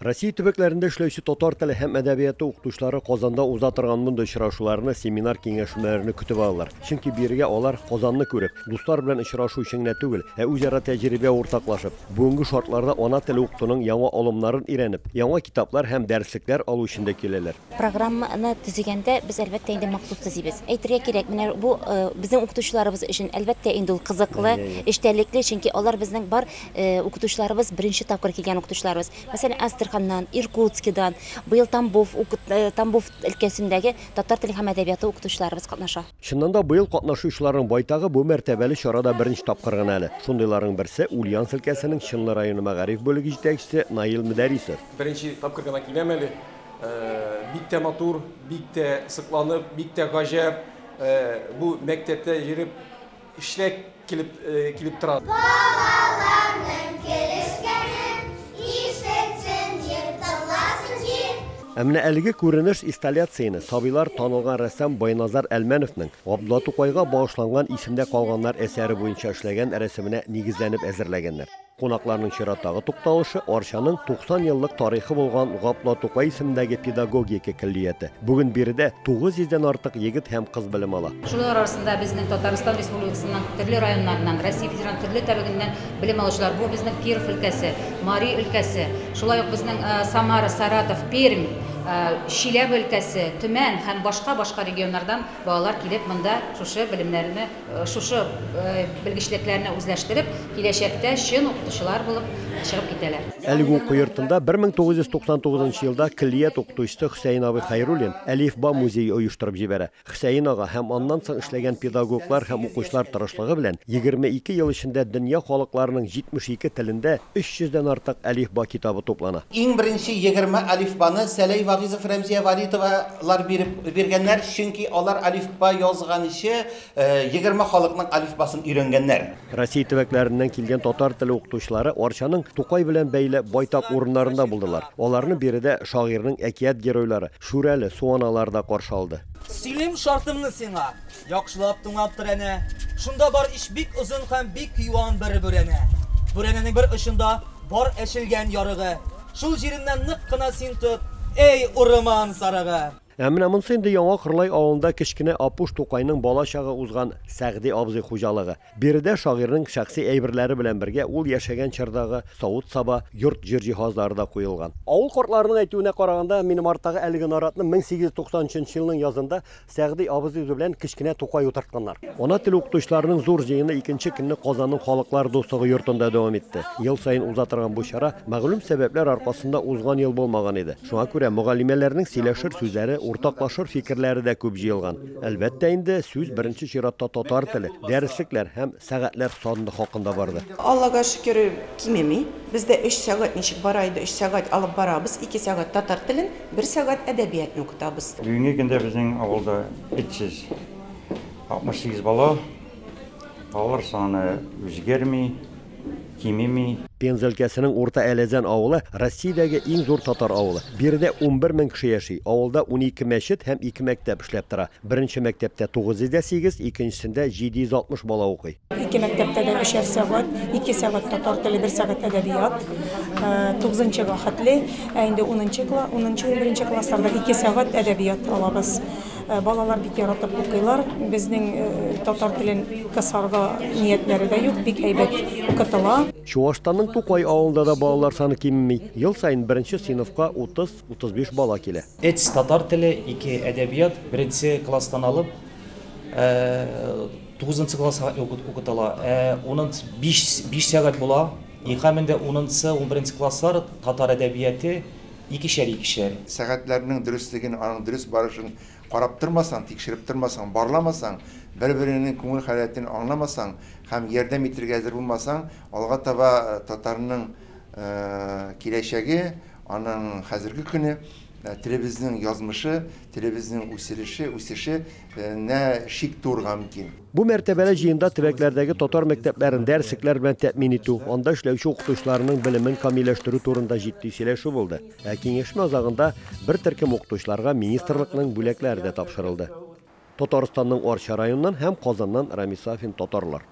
Россия төбәкләрендә эшләүче татар теле һәм әдәбияты укытучылары Казанда уза торган мондый очрашуларны, семинар киңәшмәләрне көтеп алалар. Чөнки бирегә алар Казанны күреп, дуслар белән очрашу өчен генә түгел, үзара тәҗрибә уртаклашып, бүгенге шартларда ана теле укытуның яңа алымнарын өйрәнеп, яңа китаплар һәм дәреслекләр алу өчен дә киләләр. Программаны төзегәндә без әлбәттә инде махсус төзибез. Әйтергә кирәк, менә бу безнең укытучыларыбыз өчен әлбәттә инде ул кызыклы, эчтәлекле, чөнки алар безнең бар укытучыларыбыз беренче тапкыр килгән укытучыларыбыз. Мәсәлән, Астраханнан, Иркутскидан, быел Тамбов өлкәсендәге татар теле һәм әдәбияты укытучыларыбыз катнаша. Чыннан да быел катнашучыларның байтагы бу мәртәбәле чарада беренче тапкыр гына әле. Шундыйларның берсе Ульяновск өлкәсенең Чынлы районы мәгариф бүлеге җитәкчесе Наил Мөдәрисов. Беренче тапкыр гына киләм әле. Бик тә матур, бик тә сыкланып, бик тә гаҗәп. Бу мәктәптә йөреп эшләп килеп тора. Әмнә әлеге күренеш инсталляцияны сабыйлар танылган рәссам Байназар Әлмәновның Габдулла Тукайга багышланган исемдә калганнар әсәре буенча эшләгән рәсеменә нигезләнеп әзерләгәннәр. Кунакларның чираттагы тукталышы Арчаның 90 еллык тарихы булган Габдулла Тукай исемендәге педагогика киллияте. Бүген биредә 900дән артык егет һәм кыз белем ала. Шулар арасында безнең Татарстан Республикасының төрле районнарыннан, Россия Федераль төрле төбәгеннән белем алучылар. Бу безнең Киров өлкәсе, Мари өлкәсе, шулай ук безнең Самара, Саратов, Пермь, Чиләбе өлкәсе, Төмән һәм башка регионнардан балалар килеп монда шушы белемнәрне, шушы белгечлекләрне үзләштереп, киләчәктә чын укытучылар булып чыгып китәләр. Әлеге уку йортында 1999 елда киллият укытучысы Хөсәен абый Хәйруллин Әлифба музее оештырып җибәрә. Хөсәен ага һәм аннан соң эшләгән педагоглар һәм укучылар тырышлыгы белән 22 ел эчендә дөнья халыкларының 72 телендә 300дән артык әлифба китабы туплана. Иң беренче 20 әлифбаны Сәләй Вагизов, Рәмзия Валитовалар биргәннәр, чөнки алар әлифба язган ише 20 халыкның әлифбасын өйрәнгәннәр. Россия төбәкләреннән килгән татар теле укытучылары Арчаның Тукай белән бәйле байтак урыннарында булдылар. Аларны биредә шагыйрьнең әкият геройлары Шүрәле, Суаналар да каршы алды. Сөйлем шартымны сиңа, яхшылап тыңлап тор әнә. Шунда бар иш бик узын һәм бик юан бер бүрәнә. Бүрәнәнең бер очында бар әшелгән ярыгы. Шул җиреннән нык кына син тот, эй урман сарыгы. Әмма монсы инде яңа Кырлай авылында кечкенә Апуш Тукайның бала чагы узган Сәгъди абзый хуҗалыгы. Биредә шагыйрьнең шәхси әйберләре белән бергә ул яшәгән чордагы савыт-саба, йорт җир җиһазлары да куелган. Авыл картларының әйтүенә караганда, минем арттагы әлеге наратны 1893 елның язында Сәгъди абзый белән кечкенә Тукай утыртканнар. Ана тел укытучыларының зур җыены икенче көнне Казанның халыклар дуслыгы йортында дәвам итте. Ел саен уза торган бу чара мәгълүм сәбәпләр аркасында узган ел булмаган иде. Шуңа күрә мөгаллимәләрнең сөйләшер сүзләре, уртаклашыр фикерләре дә күп җыелган. Әлбәттә инде сүз беренче чиратта татар теле, дәреслекләр һәм сәгатьләр саны хакында барды. Аллага шөкер, кимеми. Бездә 3 сәгать ничек бара иде, 3 сәгать алып барабыз, 2 сәгать татар телен, 1 сәгать әдәбиятны укытабыз. Бүгенге көндә безнең авылда 368 бала, алар саны үзгәрми, кимеми. Пенза өлкәсенең Урта Әләзән авылы Россиядәге иң зур татар авылы. Биредә 11 мең кеше яши. Авылда 12 мәчет һәм 2 мәктәп эшләп тора. Беренче мәктәптә 908, икенчесендә 760 бала укый. 2 мәктәптә дә 3 сәгать, 2 сәгать татар теле, 1 сәгать әдәбият, 9-нчыга хәтле, инде 10-11 классларда 2 сәгать әдәбият алабыз. Балалар бик яратып укыйлар. Безнең татар телен кысарга ниятләре дә юк, бик әйбәт укытыла. Чуашстанның Тукай авылында да балалар саны кимми. Ел сайын беренче сыйныфка 30-35 бала килә. 3 татар теле, 2 әдәбият, беренче класстан алып 9 класска укытыла. Оның 5 сәгать була. Һәм инде 10-11 класслар татар әдәбияты 2-2. Сәгатьләрнең дөрестлеген, аның дөрес барышын карап тормасаң, тикшереп тормасаң, барламасаң, бер-беренең күңел халәтен аңламасаң һәм ярдәм итәргә әзер булмасаң, алга таба татарның киләчәге, аның хәзерге көне, телебезнең язмышы, телебезнең үсеше нә шик турга мөмкин. Бу мәртәбәле җыенда төбәкләрдәге татар мәктәпләрен дәреслекләр белән тәэмин итү, анда эшләүче укытучыларның белемен камилләштерү турында җитди сөйләшү булды. Киңәшмә азагында бер төркем укытучыларга министрлыкның бүләкләре дә тапшырылды. Татарстанның Арча районыннан һәм Казаннан Рамис Сафин татарлар.